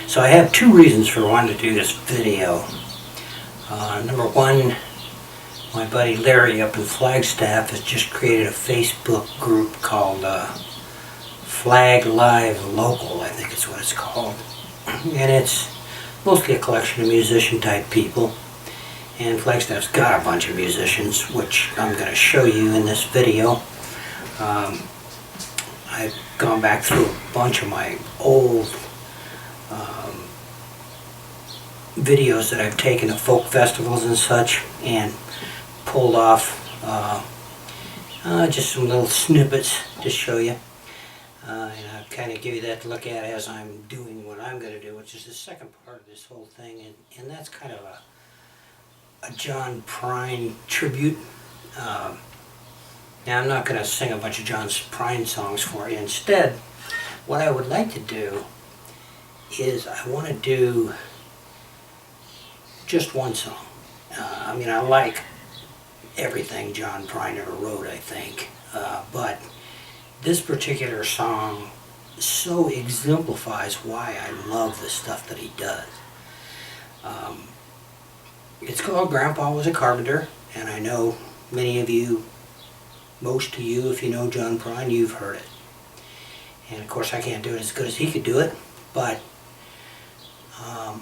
So I have two reasons for wanting to do this video. Number one, my buddy Larry up in Flagstaff has just created a Facebook group called Flag Live Local, I think it's what it's called. And it's mostly a collection of musician type people. And Flagstaff's got a bunch of musicians, which I'm going to show you in this video. I've gone back through a bunch of my old videos that I've taken of folk festivals and such, and pulled off just some little snippets to show you. And I'll kind of give you that to look at as I'm doing what I'm going to do, which is the second part of this whole thing, and that's kind of a John Prine tribute. Now, I'm not going to sing a bunch of John Prine songs for you. Instead, what I would like to do is I want to do just one song. I mean, I like everything John Prine ever wrote, I think, but this particular song so exemplifies why I love the stuff that he does. It's called Grandpa Was a Carpenter, and I know many of you, most of you, if you know John Prine, you've heard it. And of course I can't do it as good as he could do it, but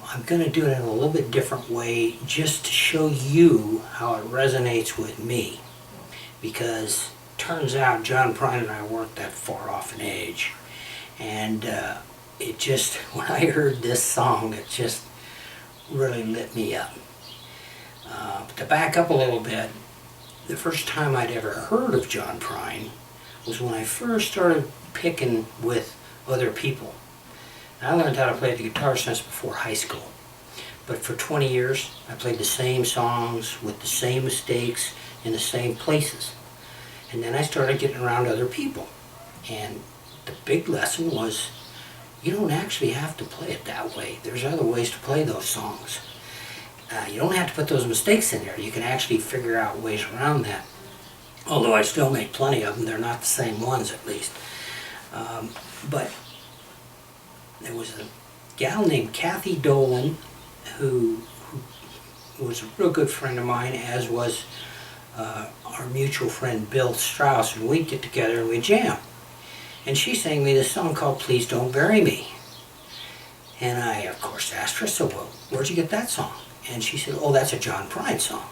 I'm going to do it in a little bit different way just to show you how it resonates with me. Because it turns out John Prine and I weren't that far off in age. And it just, when I heard this song, it just really lit me up. But to back up a little bit, the first time I'd ever heard of John Prine was when I first started picking with other people. I learned how to play the guitar since before high school. But for 20 years, I played the same songs with the same mistakes in the same places. And then I started getting around other people. And the big lesson was, you don't actually have to play it that way. There's other ways to play those songs. You don't have to put those mistakes in there. You can actually figure out ways around that. Although I still make plenty of them, they're not the same ones at least. But there was a gal named Kathy Dolan who was a real good friend of mine, as was our mutual friend Bill Strauss, and we'd get together and we'd jam. And she sang me this song called Please Don't Bury Me. And I, of course, asked her, so well, where'd you get that song? And she said, oh, that's a John Prine song.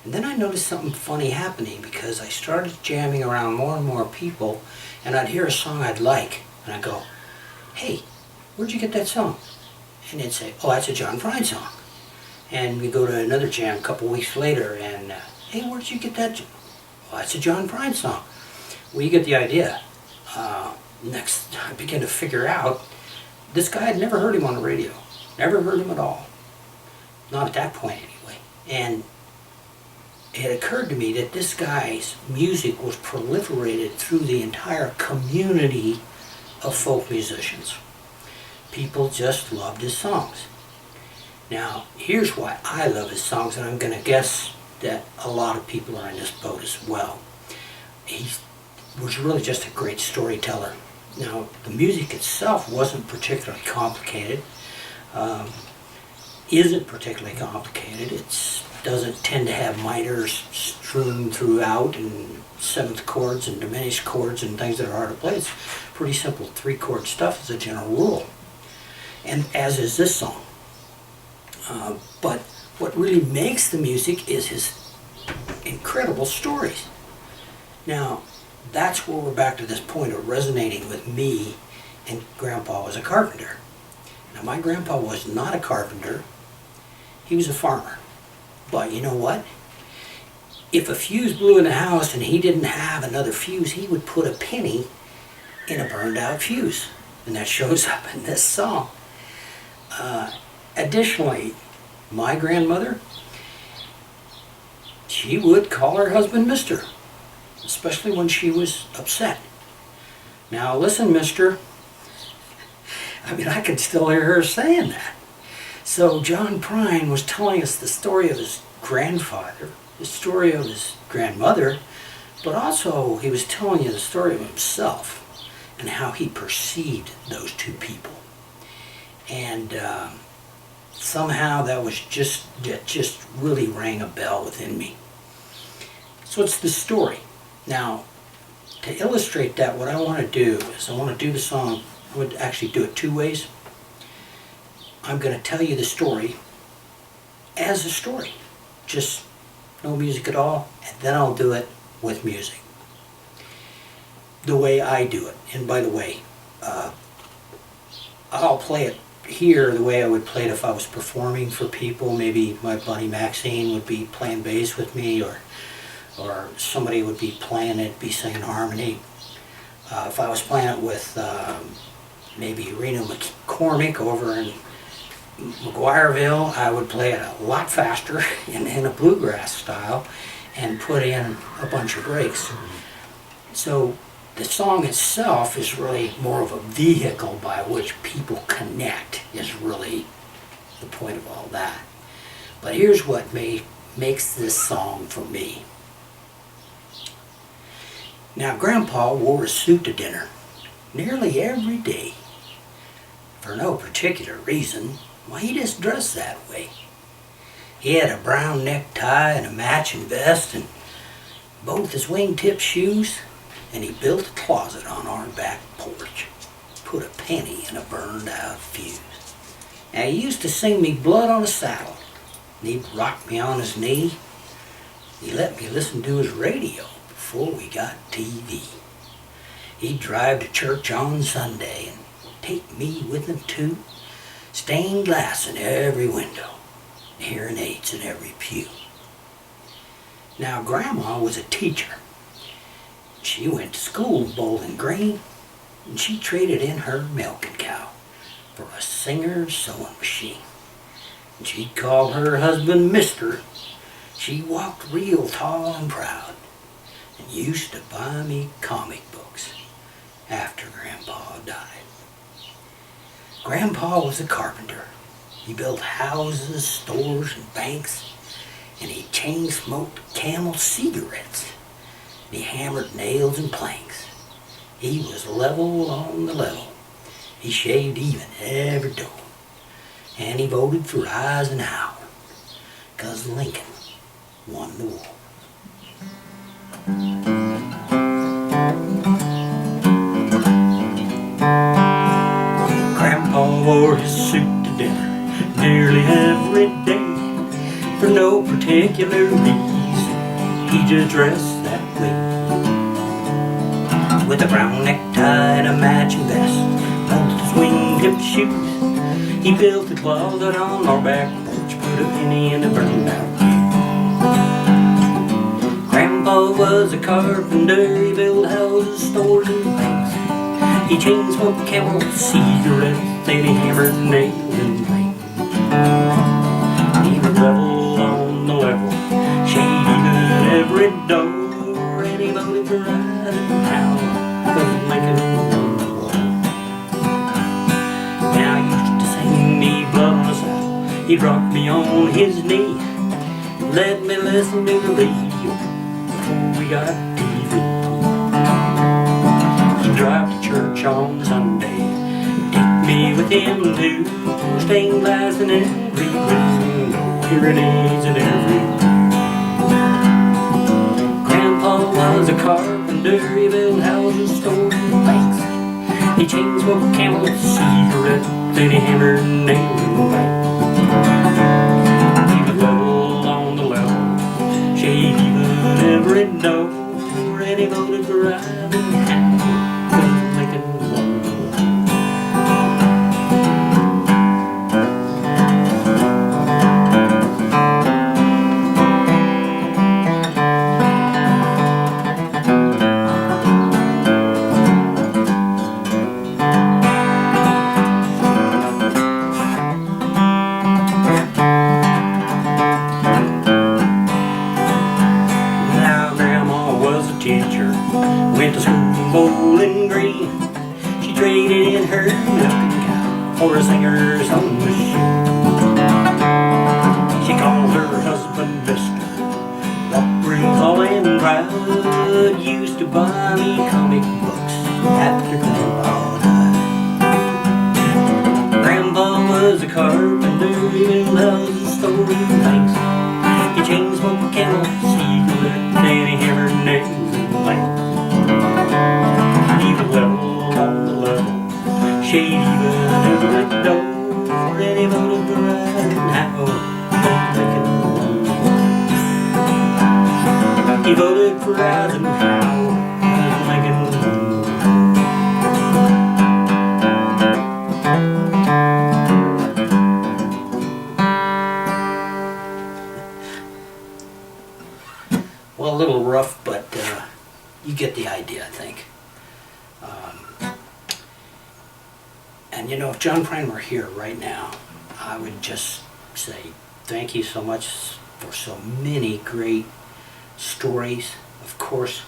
And then I noticed something funny happening, because I started jamming around more and more people, and I'd hear a song I'd like, and I'd go, hey, where'd you get that song? And they'd say, oh, that's a John Prine song. And we go to another jam a couple weeks later, and hey, where'd you get that? Well, that's a John Prine song. Well, you get the idea. Next, I began to figure out, this guy, I'd never heard him on the radio. Never heard him at all. Not at that point, anyway. And it occurred to me that this guy's music was proliferated through the entire community of folk musicians. People just loved his songs. Now, here's why I love his songs, and I'm going to guess that a lot of people are in this boat as well. He was really just a great storyteller. Now, the music itself wasn't particularly complicated. Isn't particularly complicated. It doesn't tend to have miters strewn throughout, and seventh chords and diminished chords and things that are hard to play. It's pretty simple 3-chord stuff as a general rule, and as is this song. But what really makes the music is his incredible stories. Now, that's where we're back to this point of resonating with me, and Grandpa Was a Carpenter. Now, my grandpa was not a carpenter. He was a farmer. But you know what? If a fuse blew in the house and he didn't have another fuse, he would put a penny in a burned out fuse. And that shows up in this song. Additionally, my grandmother, she would call her husband Mister, especially when she was upset. Now listen, Mister. I mean, I can still hear her saying that. So John Prine was telling us the story of his grandfather, the story of his grandmother, but also he was telling you the story of himself and how he perceived those two people. And somehow that just really rang a bell within me. So it's the story. Now, to illustrate that, what I want to do is I want to do the song. I would actually do it two ways. I'm going to tell you the story as a story, just no music at all, and then I'll do it with music, the way I do it. And by the way, I'll play it here the way I would play it if I was performing for people. Maybe my buddy Maxine would be playing bass with me, or somebody would be playing it, be singing harmony. If I was playing it with maybe Reno McCormick over in McGuireville, I would play it a lot faster in a bluegrass style and put in a bunch of breaks. So the song itself is really more of a vehicle by which people connect, is really the point of all that. But here's what makes this song for me. Now, Grandpa wore a suit to dinner nearly every day. For no particular reason, why, he just dressed that way. He had a brown necktie and a matching vest and both his wingtip shoes, and he built a closet on our back porch. Put a penny in a burned out fuse. Now, he used to sing me Blood on a Saddle, and he'd rock me on his knee. He let me listen to his radio before we got TV. He'd drive to church on Sunday and take me with him too. Stained glass in every window, hearing aids in every pew. Now, Grandma was a teacher. She went to school in Bowling Green, and she traded in her milking cow for a Singer sewing machine. And she'd call her husband Mister. She walked real tall and proud, and used to buy me comic books after Grandpa died. Grandpa was a carpenter. He built houses, stores, and banks, and he chain-smoked Camel cigarettes. And he hammered nails and planks. He was level on the level. He shaved even every door. And he voted for Eisenhower, 'cause Lincoln won the war. Grandpa wore his suit to dinner nearly every day. For no particular reason, he just dressed that way. With a brown necktie and a matching vest, both his wingtip shoes, he built a closet on our back porch, put a penny in a burned out fuse. Grandpa was a carpenter. He built houses, stores, and banks. He chain-smoked Camel cigarettes, and he hammered nails and planks. He was level on the level, shade even every door, and he voted for Eisenhower, 'cause Lincoln won the war. Now, he used to sing me Blood on a Saddle. He'd rock me on his knee, let me listen to the radio before we got TV. He'd drive to church on Sunday, take me with him too. Stained glass in every window, hearing aids in every room. Grandpa was a carpenter. He built houses, stores, and banks. He chain-smoked Camel cigarettes, and he hammered nails and planks. He was level on the level, shade even every door, and he voted for Eisenhower, 'cause Lincoln won the war. Teacher went to school in Bowling Green. She traded in her milking cow for a Singer sewing machine. She called her husband Mister, walked real tall and proud, used to buy me comic books after Grandpa died. Grandpa was a carpenter, he built houses, stores and tanks. He chain smoked camels, he collected and he hammered nails and planks. He was level on the level, shady but never a door, and he voted for Eisenhower. He voted for Eisenhower as Lincoln. Well, a little rough, but you get the idea, I think. And you know, if John Prine were here right now, I would just say thank you so much for so many great stories. Of course,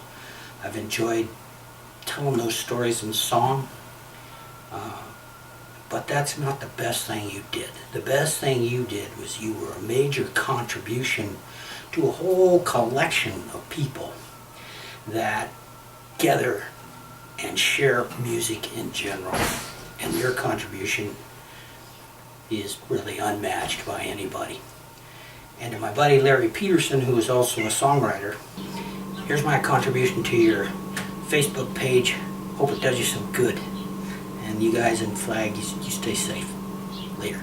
I've enjoyed telling those stories in song, but that's not the best thing you did. The best thing you did was you were a major contribution to a whole collection of people that gather and share music in general, and your contribution is really unmatched by anybody. And to my buddy Larry Peterson, who is also a songwriter, here's my contribution to your Facebook page. Hope it does you some good. And you guys in Flag, you stay safe. Later.